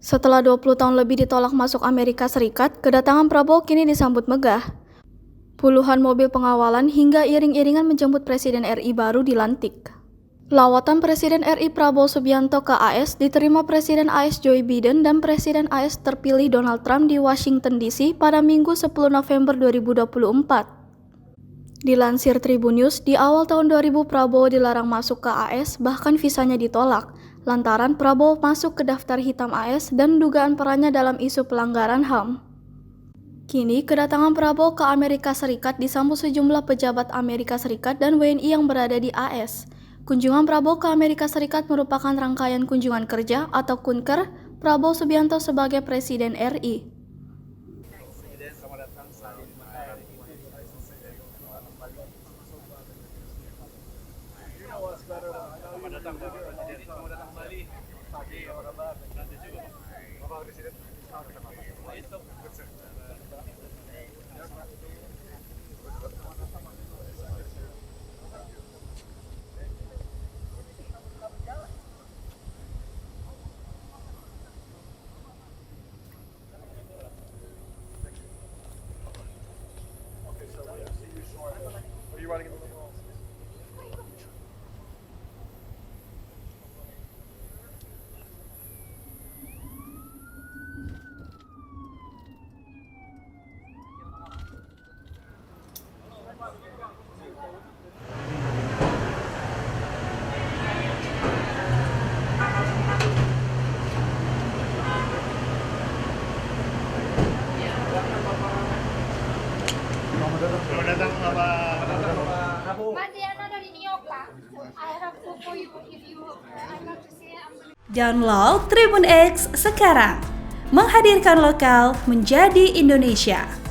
Setelah 20 tahun lebih ditolak masuk Amerika Serikat, kedatangan Prabowo kini disambut megah. Puluhan mobil pengawalan hingga iring-iringan menjemput Presiden RI baru dilantik. Lawatan Presiden RI Prabowo Subianto ke AS diterima Presiden AS Joe Biden dan Presiden AS terpilih Donald Trump di Washington DC pada Minggu 10 November 2024. Dilansir Tribun News, di awal tahun 2000 Prabowo dilarang masuk ke AS, bahkan visanya ditolak, lantaran Prabowo masuk ke daftar hitam AS dan dugaan perannya dalam isu pelanggaran HAM. Kini, kedatangan Prabowo ke Amerika Serikat disambut sejumlah pejabat Amerika Serikat dan WNI yang berada di AS. Kunjungan Prabowo ke Amerika Serikat merupakan rangkaian kunjungan kerja atau kunker Prabowo Subianto sebagai Presiden RI. Selamat datang Bapak. Madiana dari New York, Pak. I have food for you if you I love to see it. Download Tribun X sekarang. Menghadirkan lokal menjadi Indonesia.